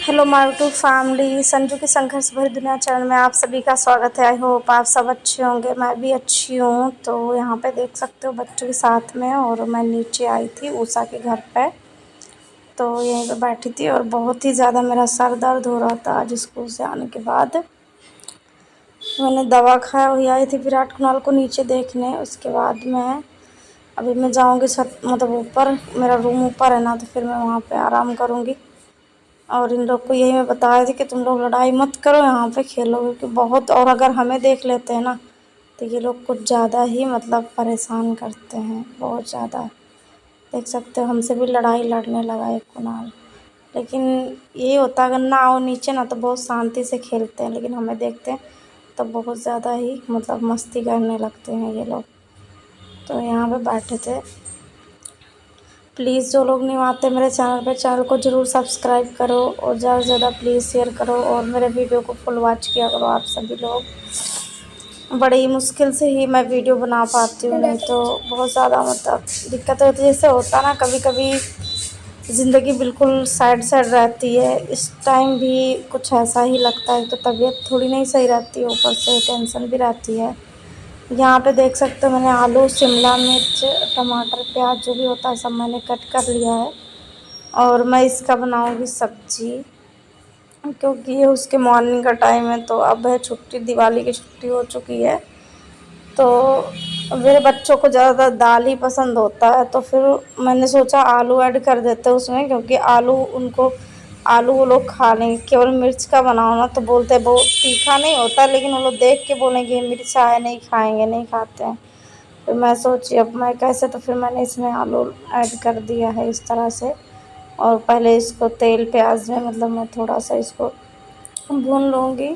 Hello my YouTube family, Sanju की संघर्ष भरी दुनिया चैनल में आप सभी का स्वागत है। आई होप आप सब अच्छे होंगे, मैं भी अच्छी हूँ। तो यहाँ पे देख सकते हो बच्चों के साथ में, और मैं नीचे आई थी उषा के घर पे, तो यहीं पे बैठी थी और बहुत ही ज़्यादा मेरा सर दर्द हो रहा था आज स्कूल से आने के बाद। मैंने दवा खाया, वही आई थी विराट कुणाल को नीचे देखने। उसके बाद मैं जाऊँगी छत, मतलब ऊपर, मेरा रूम ऊपर है ना, तो फिर मैं वहाँ पे आराम करूँगी। और इन लोग को यही मैं बताया थी कि तुम लोग लड़ाई मत करो, यहाँ पे खेलो, क्योंकि बहुत, और अगर हमें देख लेते हैं ना तो ये लोग कुछ ज़्यादा ही मतलब परेशान करते हैं, बहुत ज़्यादा। देख सकते हो हमसे भी लड़ाई लड़ने लगा एक कुणाल। लेकिन यही होता है, अगर ना आओ नीचे ना तो बहुत शांति से खेलते हैं, लेकिन हमें देखते हैं तो बहुत ज़्यादा ही मतलब मस्ती करने लगते हैं ये लोग। तो यहाँ पे बैठे थे। प्लीज़ जो लोग नहीं आते मेरे चैनल को ज़रूर सब्सक्राइब करो, और ज़्यादा से ज़्यादा प्लीज़ शेयर करो, और मेरे वीडियो को फुल वॉच किया करो आप सभी लोग। बड़ी मुश्किल से ही मैं वीडियो बना पाती हूँ, नहीं तो बहुत ज़्यादा मतलब दिक्कत होती है। जैसे होता ना, कभी कभी ज़िंदगी बिल्कुल साइड साइड रहती है, इस टाइम भी कुछ ऐसा ही लगता है। तो तबीयत थोड़ी नहीं सही रहती है, ऊपर से टेंशन भी रहती है। यहाँ पे देख सकते हो मैंने आलू, शिमला मिर्च, टमाटर, प्याज जो भी होता है सब मैंने कट कर लिया है, और मैं इसका बनाऊँगी सब्जी, क्योंकि ये उसके मॉर्निंग का टाइम है। तो अब है छुट्टी, दिवाली की छुट्टी हो चुकी है। तो मेरे बच्चों को ज़्यादातर दाल ही पसंद होता है, तो फिर मैंने सोचा आलू ऐड कर देते हैं उसमें, क्योंकि आलू वो लोग खा लेंगे। केवल मिर्च का बनाओ ना तो बोलते हैं बहुत तीखा नहीं होता, लेकिन वो लोग देख के बोलेंगे मिर्चा है, नहीं खाएंगे, नहीं खाते हैं। फिर मैं सोची अब मैं कैसे, तो फिर मैंने इसमें आलू ऐड कर दिया है इस तरह से। और पहले इसको तेल प्याज में मतलब मैं थोड़ा सा इसको भून लूँगी।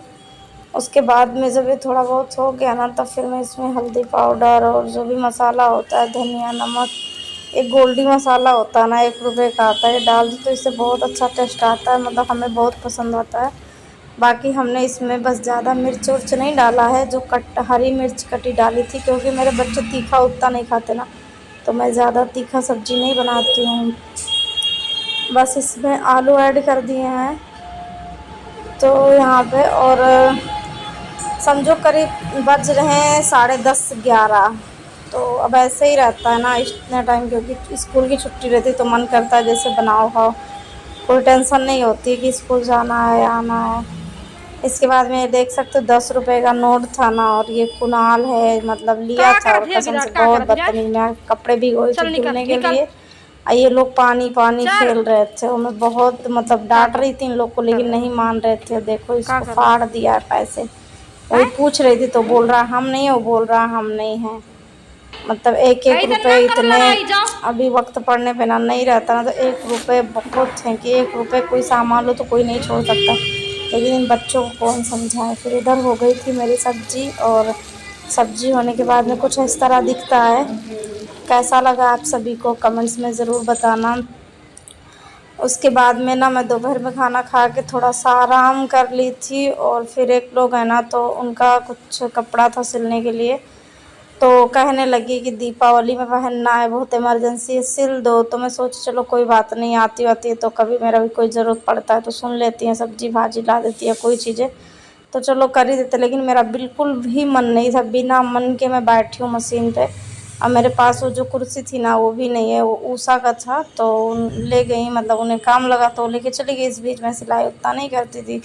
उसके बाद में जब ये थोड़ा बहुत हो गया ना, तब फिर मैं इसमें हल्दी पाउडर और जो भी मसाला होता है, धनिया, नमक, एक गोल्डी मसाला होता है ना, 1 रुपये का आता है, डाल दो तो इससे बहुत अच्छा टेस्ट आता है, मतलब हमें बहुत पसंद आता है। बाकी हमने इसमें बस ज़्यादा मिर्च उर्च नहीं डाला है, जो हरी मिर्च कटी डाली थी, क्योंकि मेरे बच्चे तीखा उतना नहीं खाते ना, तो मैं ज़्यादा तीखा सब्ज़ी नहीं बनाती हूँ। बस इसमें आलू ऐड कर दिए हैं तो यहाँ पे, और समझो करीब बज रहे हैं 10:30-11। तो अब ऐसे ही रहता है ना इतना टाइम, क्योंकि स्कूल की छुट्टी रहती तो मन करता है जैसे बनाओ खाओ, कोई टेंशन नहीं होती कि स्कूल जाना है आना है। इसके बाद में देख सकते हो 10 रुपये का नोट था ना, और ये कुणाल है, मतलब लिया का था, और करत हे कसम से विराट का बहुत करत यार। बदतमीज। मैं कपड़े भिगोई चल थी निकल धुलने के निकल लिए, और ये लोग पानी पानी चल। खेल रहे थे, और मैं बहुत मतलब का डांट कर रही थी इन लोग को, लेकिन रहा है नहीं मान रहे थे। देखो का इसको कर रहा फाड़ दिया है पैसे। वही है पूछ रही थी तो बोल रहा हम नहीं है, वो बोल रहा हम नहीं है। मतलब एक एक ऐसे ना रुपए करो इतने, लड़ाई जाओ। अभी वक्त पड़ने पे ना नहीं रहता ना, तो 1 रुपये बहुत है, कि 1 रुपये कोई सामान लो तो कोई नहीं छोड़ सकता। लेकिन इन बच्चों को कौन समझाए। फिर इधर हो गई थी मेरी सब्जी, और सब्जी होने के बाद में कुछ इस तरह दिखता है। कैसा लगा आप सभी को कमेंट्स में ज़रूर बताना। उसके बाद में ना मैं दोपहर में खाना खा के थोड़ा सा आराम कर ली थी, और फिर एक लोग है ना, तो उनका कुछ कपड़ा था सिलने के लिए, तो कहने लगी कि दीपावली में पहनना है, बहुत इमरजेंसी है, सिल दो। तो मैं सोची चलो कोई बात नहीं, आती आती है तो कभी मेरा भी कोई ज़रूरत पड़ता है तो सुन लेती हैं, सब्जी भाजी ला देती है, कोई चीज़ें तो चलो कर ही देते। लेकिन मेरा बिल्कुल भी मन नहीं था, बिना मन के मैं बैठी हूँ मशीन पे। अब मेरे पास वो जो कुर्सी थी ना वो भी नहीं है, वो ऊषा का था, तो ले गई, मतलब उन्हें काम लगा तो लेके चली गई। इस बीच में सिलाई उतना नहीं करती थी,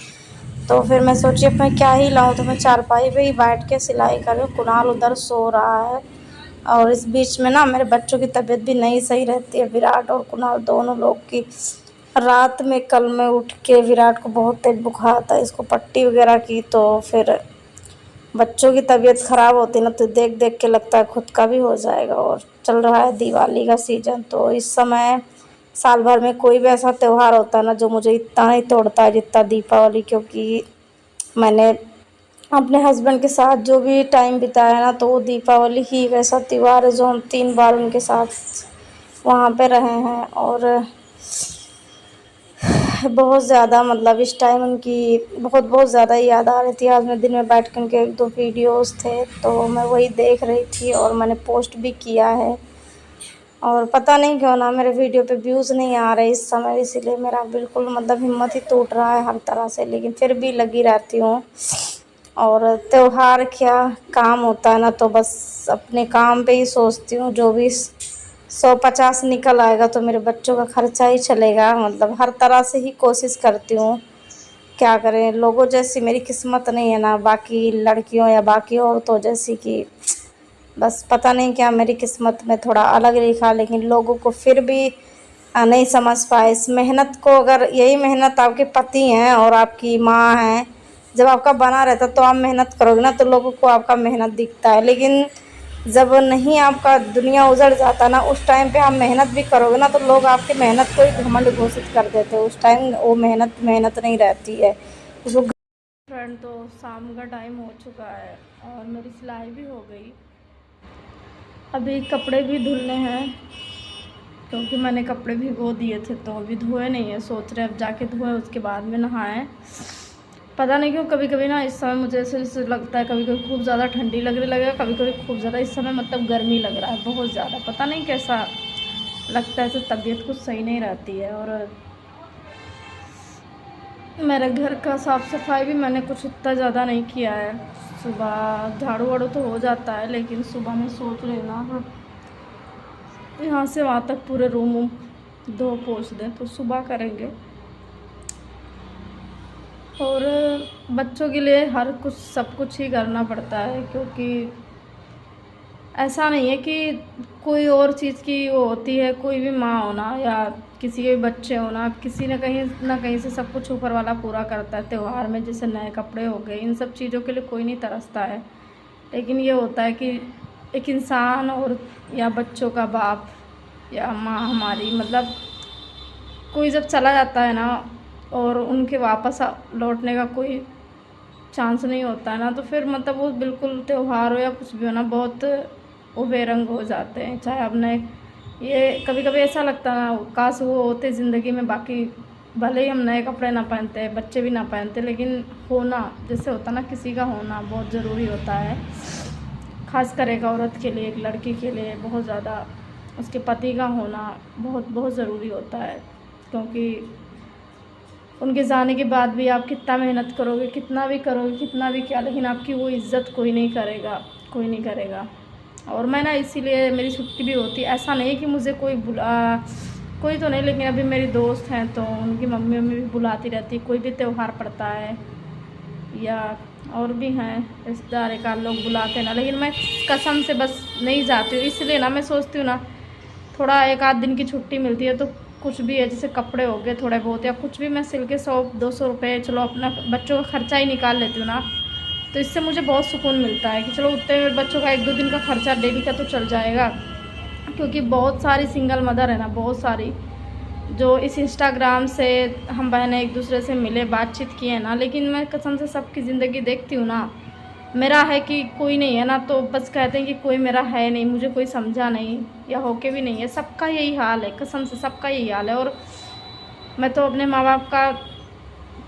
तो फिर मैं सोची अब मैं क्या ही लाऊं, तो मैं चारपाई पे ही बैठ के सिलाई कर रही हूँ। कुणाल उधर सो रहा है, और इस बीच में ना मेरे बच्चों की तबीयत भी नहीं सही रहती है, विराट और कुणाल दोनों लोग की। रात में कल मैं उठ के, विराट को बहुत तेज बुखार था, इसको पट्टी वगैरह की, तो फिर बच्चों की तबीयत ख़राब होती ना, तो देख देख के लगता है खुद का भी हो जाएगा। और चल रहा है दिवाली का सीज़न, तो इस समय साल भर में कोई भी ऐसा त्यौहार होता है ना जो मुझे इतना नहीं तोड़ता है जितना दीपावली, क्योंकि मैंने अपने हस्बैंड के साथ जो भी टाइम बिताया ना, तो वो दीपावली ही एक ऐसा त्यौहार है जो हम 3 बार उनके साथ वहाँ पे रहे हैं। और बहुत ज़्यादा मतलब इस टाइम उनकी बहुत बहुत ज़्यादा याद आ रही थी। आज मैं दिन में बैठ कर उनके 1-2 वीडियोस थे, तो मैं वही देख रही थी, और मैंने पोस्ट भी किया है। और पता नहीं क्यों ना मेरे वीडियो पे व्यूज़ नहीं आ रहे इस समय, इसीलिए मेरा बिल्कुल मतलब हिम्मत ही टूट रहा है हर तरह से, लेकिन फिर भी लगी रहती हूँ। और त्योहार क्या काम होता है ना, तो बस अपने काम पे ही सोचती हूँ। जो भी 150 निकल आएगा तो मेरे बच्चों का खर्चा ही चलेगा, मतलब हर तरह से ही कोशिश करती हूँ। क्या करें, लोगों जैसी मेरी किस्मत नहीं है ना, बाकी लड़कियों या बाकी औरतों जैसी, कि बस पता नहीं क्या मेरी किस्मत में थोड़ा अलग लिखा, लेकिन लोगों को फिर भी नहीं समझ पाए इस मेहनत को। अगर यही मेहनत आपके पति हैं और आपकी माँ हैं, जब आपका बना रहता तो आप मेहनत करोगे ना, तो लोगों को आपका मेहनत दिखता है। लेकिन जब नहीं, आपका दुनिया उजड़ जाता ना, उस टाइम पे आप मेहनत भी करोगे ना, तो लोग आपकी मेहनत को ही घमंड घोषित कर देते हैं। उस टाइम वो मेहनत मेहनत नहीं रहती है उसको। फ्रेंड, तो शाम का टाइम हो चुका है और मेरी सिलाई भी हो गई। अभी कपड़े भी धुलने हैं, क्योंकि मैंने कपड़े भिगो दिए थे तो अभी धोए नहीं है। सोच रहे अब जाके धोएं, उसके बाद में नहाएं। पता नहीं क्यों कभी कभी ना इस समय मुझे ऐसे लगता है, कभी कभी खूब ज़्यादा ठंडी लगने लगेगा, कभी कभी खूब ज़्यादा इस समय मतलब गर्मी लग रहा है बहुत ज़्यादा। पता नहीं कैसा लगता है, ऐसे तबीयत कुछ सही नहीं रहती है। और मेरे घर का साफ़ सफाई भी मैंने कुछ इतना ज़्यादा नहीं किया है। सुबह झाड़ू वाड़ू तो हो जाता है, लेकिन सुबह में सोच रही ना यहाँ से वहाँ तक पूरे रूम धो पोंछ दें, तो सुबह करेंगे। और बच्चों के लिए हर कुछ सब कुछ ही करना पड़ता है, क्योंकि ऐसा नहीं है कि कोई और चीज़ की वो होती है। कोई भी माँ होना या किसी के भी बच्चे होना, किसी न कहीं से सब कुछ ऊपर वाला पूरा करता है। त्यौहार में जैसे नए कपड़े हो गए, इन सब चीज़ों के लिए कोई नहीं तरसता है। लेकिन ये होता है कि एक इंसान और या बच्चों का बाप या माँ हमारी, मतलब कोई जब चला जाता है ना और उनके वापस लौटने का कोई चांस नहीं होता है ना, तो फिर मतलब वो बिल्कुल त्यौहार हो या कुछ भी हो ना, बहुत वो बेरंग हो जाते हैं। चाहे अपने ये कभी कभी ऐसा लगता है ना, काश वो होते ज़िंदगी में, बाकी भले ही हम नए कपड़े ना पहनते, बच्चे भी ना पहनते, लेकिन होना जैसे होता ना, किसी का होना बहुत ज़रूरी होता है। खासकर एक औरत के लिए, एक लड़की के लिए बहुत ज़्यादा उसके पति का होना बहुत बहुत ज़रूरी होता है। क्योंकि उनके जाने के बाद भी आप कितना मेहनत करोगे, कितना भी करोगे, कितना भी क्या, लेकिन आपकी वो इज़्ज़त कोई नहीं करेगा, कोई नहीं करेगा। और मैं ना इसीलिए मेरी छुट्टी भी होती है। ऐसा नहीं कि मुझे कोई तो नहीं, लेकिन अभी मेरी दोस्त हैं तो उनकी मम्मी भी बुलाती रहती है। कोई भी त्यौहार पड़ता है या और भी हैं रिश्तेदार, एक आध लोग बुलाते हैं ना, लेकिन मैं कसम से बस नहीं जाती हूँ। इसलिए ना मैं सोचती हूँ ना, थोड़ा एक आध दिन की छुट्टी मिलती है तो कुछ भी है, जैसे कपड़े हो गए थोड़े बहुत या कुछ भी, मैं सिल के 100-200 रुपये, चलो अपना बच्चों का खर्चा ही निकाल लेती हूँ ना, तो इससे मुझे बहुत सुकून मिलता है कि चलो उतने में बच्चों का 1-2 दिन का खर्चा डेली का तो चल जाएगा। क्योंकि बहुत सारी सिंगल मदर है ना, बहुत सारी, जो इस इंस्टाग्राम से हम बहनें एक दूसरे से मिले, बातचीत किए ना, लेकिन मैं कसम से सबकी ज़िंदगी देखती हूँ ना, मेरा है कि कोई नहीं है ना, तो बस कहते हैं कि कोई मेरा है नहीं, मुझे कोई समझा नहीं या होके भी नहीं है। सबका यही हाल है, कसम से सबका यही हाल है। और मैं तो अपने माँ बाप का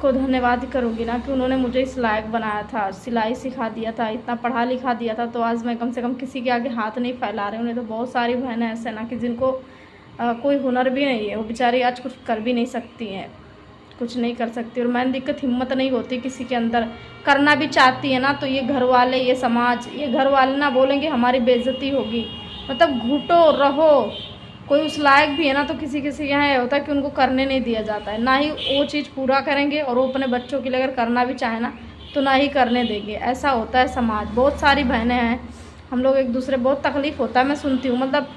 को धन्यवाद करूँगी ना कि उन्होंने मुझे इस लायक बनाया था, सिलाई सिखा दिया था, इतना पढ़ा लिखा दिया था, तो आज मैं कम से कम किसी के आगे हाथ नहीं फैला रही हूँ। उन्हें तो बहुत सारी बहनें ऐसे ना कि जिनको कोई हुनर भी नहीं है, वो बेचारी आज कुछ कर भी नहीं सकती हैं, कुछ नहीं कर सकती। और मैंने दिक्कत हिम्मत नहीं होती किसी के अंदर, करना भी चाहती है ना, तो ये घर वाले, ये समाज, ये घर वाले ना बोलेंगे हमारी बेइज्जती होगी, मतलब घुटो रहो। कोई उस लायक भी है ना, तो किसी किसी के यहाँ होता है कि उनको करने नहीं दिया जाता है, ना ही वो चीज़ पूरा करेंगे, और वो अपने बच्चों के लिए अगर करना भी चाहे ना तो ना ही करने देंगे। ऐसा होता है समाज। बहुत सारी बहनें हैं, हम लोग एक दूसरे, बहुत तकलीफ़ होता है, मैं सुनती हूँ। मतलब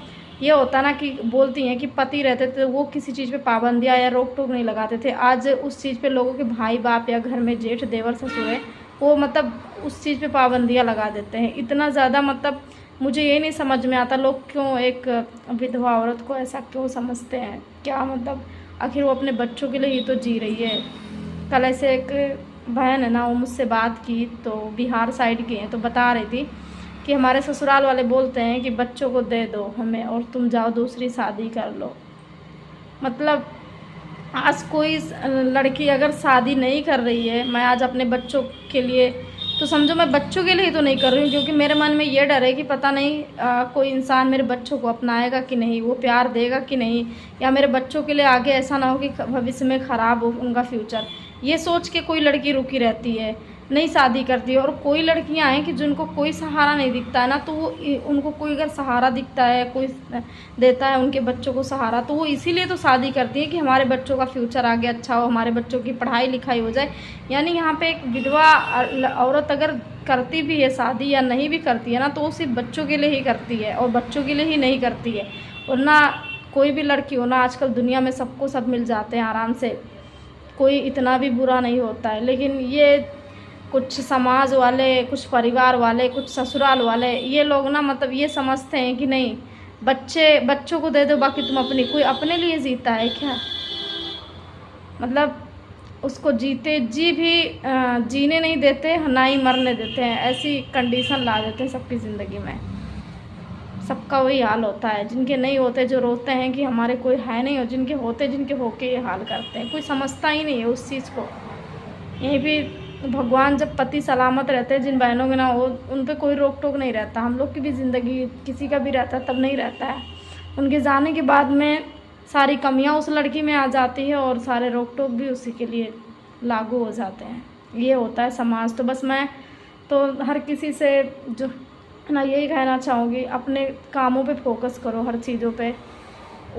ये होता ना कि बोलती हैं कि पति रहते थे वो किसी चीज़ पे पाबंदियाँ या रोक टोक नहीं लगाते थे, आज उस चीज़ पे लोगों के भाई बाप या घर में जेठ देवर ससुर है, वो मतलब उस चीज़ पे पाबंदियाँ लगा देते हैं इतना ज़्यादा। मतलब मुझे ये नहीं समझ में आता, लोग क्यों एक विधवा औरत को ऐसा क्यों समझते हैं, क्या मतलब, आखिर वो अपने बच्चों के लिए ही तो जी रही है। कल ऐसे एक बहन है ना, वो मुझसे बात की, तो बिहार साइड की हैं, तो बता रही थी कि हमारे ससुराल वाले बोलते हैं कि बच्चों को दे दो हमें और तुम जाओ दूसरी शादी कर लो। मतलब आज कोई लड़की अगर शादी नहीं कर रही है, मैं आज अपने बच्चों के लिए तो समझो मैं बच्चों के लिए तो नहीं कर रही हूँ, क्योंकि मेरे मन में ये डर है कि पता नहीं कोई इंसान मेरे बच्चों को अपनाएगा कि नहीं, वो प्यार देगा कि नहीं, या मेरे बच्चों के लिए आगे ऐसा ना हो कि भविष्य में ख़राब हो उनका फ्यूचर। ये सोच के कोई लड़की रुकी रहती है, नहीं शादी करती है। और कोई लड़कियां हैं कि जिनको कोई सहारा नहीं दिखता है ना, तो वो उनको कोई अगर सहारा दिखता है, कोई देता है उनके बच्चों को सहारा, तो वो इसीलिए तो शादी करती है कि हमारे बच्चों का फ्यूचर आगे अच्छा हो, हमारे बच्चों की पढ़ाई लिखाई हो जाए। यानी यहाँ पे एक विधवा औरत अगर करती भी है शादी या नहीं भी करती है ना, तो वो सिर्फ बच्चों के लिए ही करती है, और बच्चों के लिए ही नहीं करती है। और ना कोई भी लड़की हो ना, आजकल दुनिया में सबको सब मिल जाते हैं आराम से, कोई इतना भी बुरा नहीं होता है। लेकिन ये कुछ समाज वाले, कुछ परिवार वाले, कुछ ससुराल वाले, ये लोग ना मतलब ये समझते हैं कि नहीं बच्चों को दे दो, बाकी तुम अपनी। कोई अपने लिए जीता है क्या? मतलब उसको जीने नहीं देते, ना ही मरने देते हैं। ऐसी कंडीशन ला देते हैं सबकी ज़िंदगी में। सबका वही हाल होता है। जिनके नहीं होते जो रोते हैं कि हमारे कोई है नहीं, और जिनके होते, जिनके होके ये हाल करते हैं। कोई समझता ही नहीं है उस चीज़ को। यहीं भी भगवान जब पति सलामत रहते हैं जिन बहनों के ना, वो उन पे कोई रोक टोक नहीं रहता। हम लोग की भी ज़िंदगी किसी का भी रहता है तब नहीं रहता है। उनके जाने के बाद में सारी कमियां उस लड़की में आ जाती है, और सारे रोक टोक भी उसी के लिए लागू हो जाते हैं। ये होता है समाज। तो बस मैं तो हर किसी से जो ना यही कहना चाहूँगी, अपने कामों पे फोकस करो, हर चीज़ों पे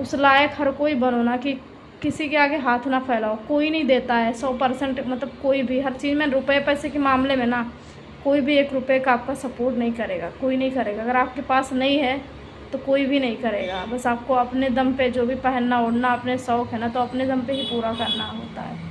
उस लायक हर कोई बनो ना कि किसी के आगे हाथ ना फैलाओ। कोई नहीं देता है 100%, मतलब कोई भी हर चीज़ में। रुपए पैसे के मामले में ना कोई भी 1 रुपये का आपका सपोर्ट नहीं करेगा, कोई नहीं करेगा। अगर आपके पास नहीं है तो कोई भी नहीं करेगा। बस आपको अपने दम पे जो भी पहनना ओढ़ना, अपने शौक़ है ना, तो अपने दम पे ही पूरा करना होता है।